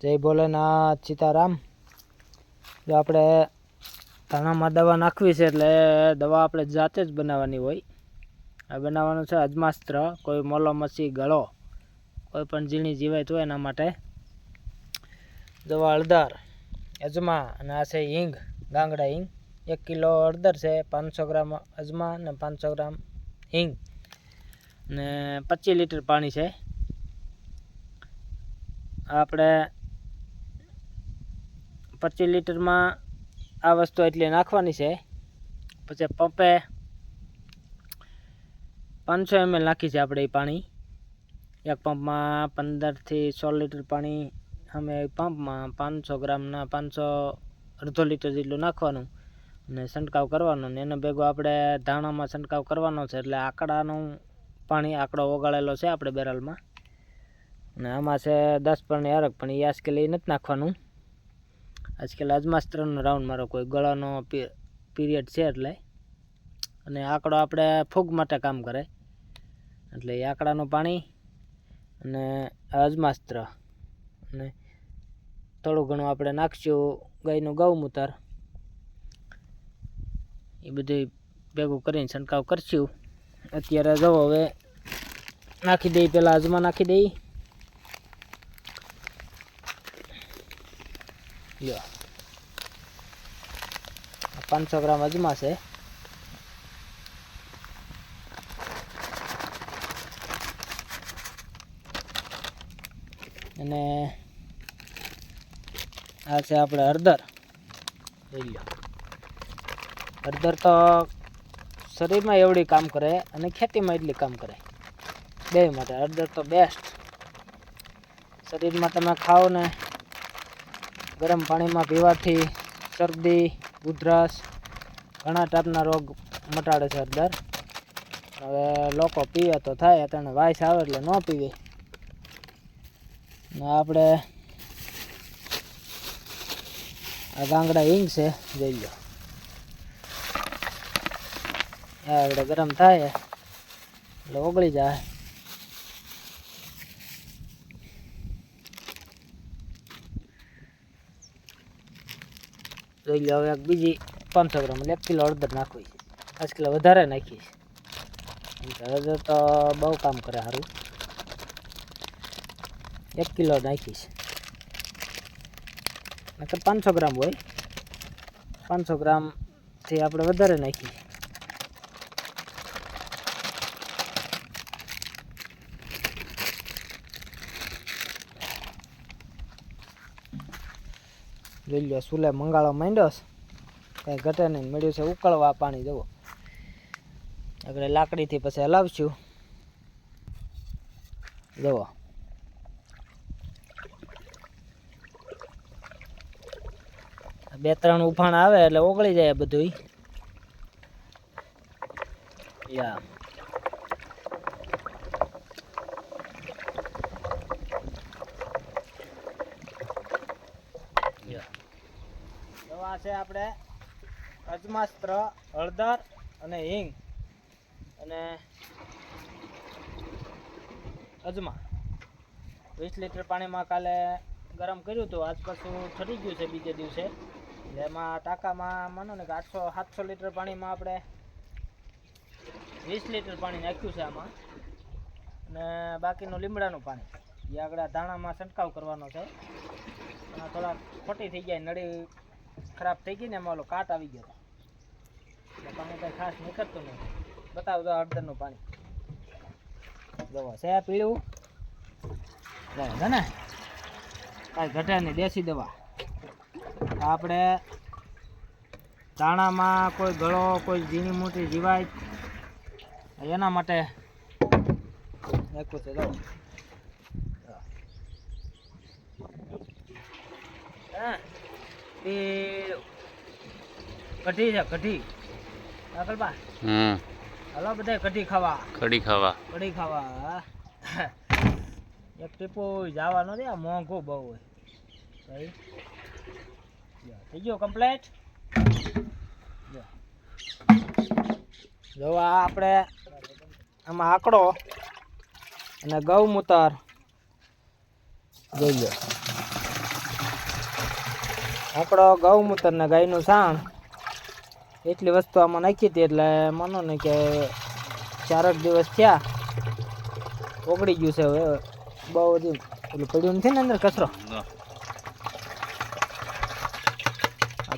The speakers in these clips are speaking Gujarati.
જય ભોલેનાથ સીતારામ। જો આપણે ધાણામાં દવા નાખવી છે એટલે દવા આપણે જાતે જ બનાવવાની હોય। આ બનાવવાનું છે અજમાસ્ત્ર, કોઈ મોલો મસી ગળો કોઈ પણ ઝીણી જીવાત હોય એના માટે। દવા હળદર, અજમા અને આ છે હિંગ, ગાંગડા હિંગ। 1 કિલો હળદર છે, 500 ગ્રામ અજમા અને 500 ગ્રામ હિંગ ને 25 લીટર પાણી છે। આપણે 25 લીટરમાં આ વસ્તુ એટલી નાખવાની છે। પછી પંપે 500 ml નાખી છે આપણે એ પાણી। એક પંપમાં 15 થી 16 લીટર પાણી, અમે પંપમાં 500 ગ્રામના 500 અડધો લીટર જેટલું નાખવાનું અને છંટકાવ કરવાનો ને એનો ભેગો આપણે ધાણામાં છંટકાવ કરવાનો છે। એટલે આકડાનું પાણી, આકડો ઓગાળેલો છે આપણે બેરલમાં અને આમાં છે 10 પરની અરગ, પણ એ આજકાલ એ નથી નાખવાનું। આજકાલ અજમાસ્ત્રનો રાઉન્ડ મારો કોઈ ગળાનો પીરિયડ છે એટલે, અને આકડો આપણે ફૂગ માટે કામ કરે એટલે એ આકડાનું પાણી અને અજમાસ્ત્ર અને થોડું ઘણું આપણે નાખશું ગાયનું ગૌમૂત્ર, એ બધું ભેગું કરીને છંટકાવ કરશું। અત્યારે જો હવે નાખી દઈ, પહેલાં અજમા નાખી દઈ। લો 500 ગ્રામ અજમા છે, અને આ છે આપણે હળદર। જોઈ લો, હળદર તો શરીરમાં એવડી કામ કરે અને ખેતીમાં એટલી કામ કરે, બે માટે હળદર તો બેસ્ટ। શરીરમાં તમે ખાઓ ને ગરમ પાણીમાં પીવાથી શરદી, ઉધરસ, ઘણા ટાઈપના રોગ મટાડે છે હળદર। હવે લોકો પીવે તો થાય, અત્યારે વાયસ આવે એટલે ન પીવે। ને આપણે આ ગાંગડા હિંગ છે, જોઈ લો, આપણે ગરમ થાય એટલે ઓગળી જાય। જોઈ લો, હવે બીજી 500 ગ્રામ એટલે 1 કિલો હળદર નાખવી છે। 5 કિલો વધારે નાખીશ, હળદર તો બહુ કામ કરે સારું। 1 કિલો નાખીશ, નકર 500 ગ્રામ હોય, 500 ગ્રામથી આપણે વધારે નાખીએ। જોઈ લો, સુલે મંગાળો માંડ્યો છે, કાંઈ ઘટે નહીં, મળ્યું છે ઉકળવા પાણી। જુઓ, આપણે લાકડીથી પછી હલાવશું। જુઓ, બે ત્રણ ઉફાણ આવે એટલે ઓગળી જાય બધું। યા દવા છે આપણે અજમાસ્ત્ર, હળદર અને હિંગ અને અજમા 20 લીટર પાણીમાં કાલે ગરમ કર્યું હતું, આજ પાછું ઠરી ગયું છે બીજે દિવસે। એટલે એમાં ટાંકામાં માનો ને કે 800-700 લીટર પાણીમાં આપણે 20 લીટર પાણી નાખ્યું છે આમાં, અને બાકીનું લીમડાનું પાણી એ આગળ ધાણામાં છંટકાવ કરવાનો છે। થોડા ખોટી થઈ જાય, નળી ખરાબ થઈ ગઈ ને એમાં ઓલો કાટ આવી ગયો, એટલે પાણી કંઈ ખાસ નીકળતું નહીં। બતાવો તો હળદરનું પાણી, જુઓ છે પીળું, છે ને કાંઈ ઘટે નહીં, દેશી દવા। આપણે ધાણામાં કોઈ ગળો, કોઈ ઝીણી મોટી જીવાય એના માટે નાખ્યું છે। જુઓ, કઢી છે, કઢી આગળબા, હલો બધા કઢી ખાવા, કઢી ખાવા। એક ટીપો જવા ન દે, મોંઘું બહુ હોય ભાઈ। થઈ ગયો કમ્પ્લેટ। જો આ આપણે આમાં આકડો અને ગૌમૂત્ર જોઈ લો, આપણો ગૌમૂત્ર ને ગાયનું સાણ એટલી વસ્તુ આમાં નાખી હતી એટલે માનો ને કે 4 દિવસ થયા ઓગળી ગયું છે. હવે બહુ બધું પેલું પડ્યું નથી ને અંદર કચરો.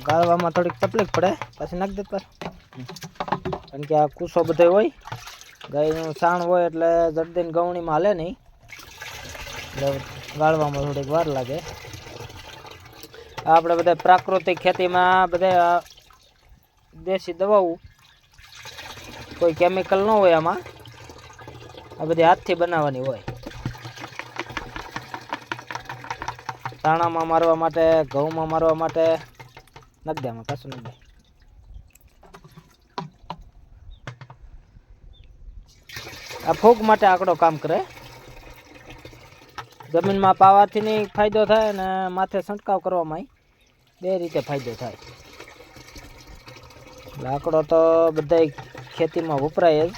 ગાળવામાં થોડીક તકલીફ પડે પછી નાખી દે પર, કારણ કે આ કૂસો બધો હોય, ગાયનું સાણ હોય એટલે જડદીને ગવણીમાં હાલે નહીં, એટલે ગાળવામાં થોડીક વાર લાગે. આપણે બધા પ્રાકૃતિક ખેતીમાં બધા દેશી દવાઓ, કોઈ કેમિકલ ન હોય આમાં, આ બધી હાથથી બનાવવાની હોય. દાણામાં મારવા માટે, ઘઉંમાં મારવા માટે નાખી દે, આમાં કશું નહીં દે. આ ફૂગ માટે આંકડો કામ કરે. જમીનમાં પાવાથી નહીં ફાયદો થાય અને માથે છંટકાવ કરવામાં બે રીતે ફાયદો થાય. એટલે આંકડો તો બધા ખેતીમાં વપરાય જ,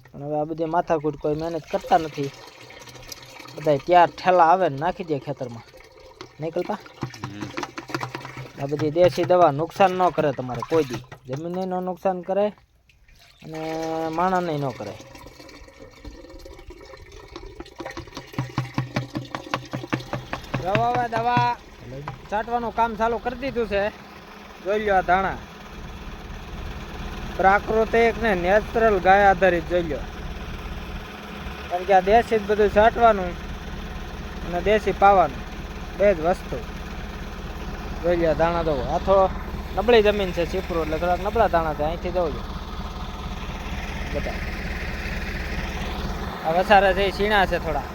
પણ હવે આ બધી માથાકૂટ કોઈ મહેનત કરતા નથી. બધા ત્યાર ઠેલા આવે ને નાખી દે ખેતરમાં, નીકળતા. આ બધી દેશી દવા નુકસાન ન કરે તમારે કોઈ દી, જમીનને ન નુકસાન કરે અને માણસને ન કરે. દવા દવા છાંટવાનું કામ ચાલુ કરી દીધું છે. જોઈ લો આ ધાણા પ્રાકૃતિક ને નેચરલ ગાય આધારિત જોઈ લો, કારણ કે આ દેશી જ બધું છાંટવાનું અને દેશી પાવાનું બે જ વસ્તુ. જોઈ લો દાણા દો. આ થોડો નબળી જમીન છે ચીપરું, એટલે થોડાક નબળા દાણા છે. અહીંથી દઉં છું બધા. આ વસારા છે સીણા છે થોડા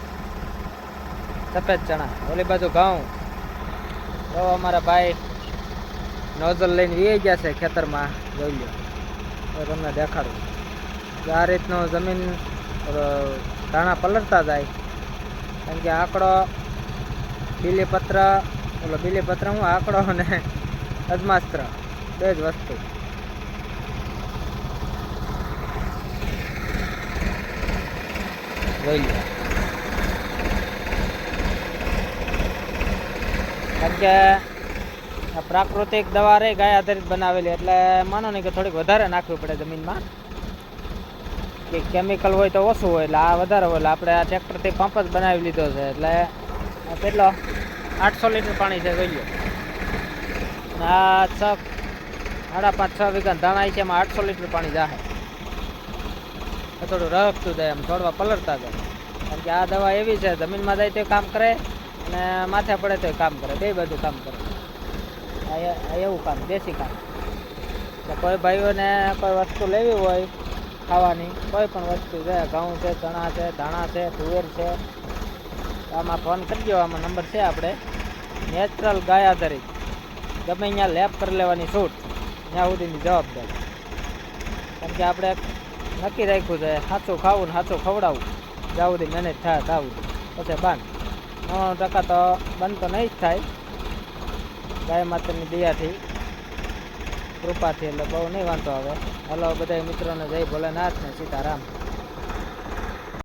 સફેદ ચણા, ઓલી બાજુ ઘઉં. તો અમારા ભાઈ નોઝલ લઈને વી ગયા છે ખેતરમાં. જોઈ લો, તો તમને દેખાડું. આ રીતનું જમીન દાણા પલળતા જાય, કારણ કે આંકડો બીલીપત્ર, ઓલો બીલીપત્ર હું આંકડો અને અજમાસ્ત્ર બે જ વસ્તુ. જોઈ લો, કારણ કે આ પ્રાકૃતિક દવા રહી ગાય આધારિત બનાવેલી, એટલે માનો નહીં કે થોડીક વધારે નાખવી પડે જમીનમાં. કે કેમિકલ હોય તો ઓછું હોય, એટલે આ વધારે હોય. એટલે આપણે આ ટ્રેક્ટરથી પંપ જ બનાવી લીધો છે. એટલે કેટલો 800 લીટર પાણી છે. જોઈ લો, આ 5.5-6 વીઘા ધાણા છે, એમાં 800 લીટર પાણી જાય. થોડું રખતું જાય, એમ થોડવા પલળતા જાય. કારણ કે આ દવા એવી છે, જમીનમાં જાય તો કામ કરે અને માથે પડે તો કામ કરે, બે બધું કામ કરે. આ એવું કામ, દેશી કામ. એટલે કોઈ ભાઈઓને કોઈ વસ્તુ લેવી હોય ખાવાની, કોઈ પણ વસ્તુ છે, ઘઉં છે, ચણા છે, ધાણા છે, તુવેર છે, આમાં ફોન કરી દો. આમાં નંબર છે આપણે. નેચરલ ગાય આધારિત, ગમે અહીંયા લેપ કરી લેવાની છૂટ, ત્યાં સુધીની જવાબદારી. કારણ કે આપણે નક્કી રાખ્યું છે સાચું ખાવું ને સાચું ખવડાવવું. જ્યાં સુધી મહેનત થાય ત્યાં સુધી, પછી બાંધ 99% તો બંધ તો નહીં જ થાય ગાય માતાની દયાથી, કૃપાથી. એટલે બહુ નહીં વાંધો આવે. હલો બધા મિત્રોને જય ભોલેનાથ ને સીતારામ.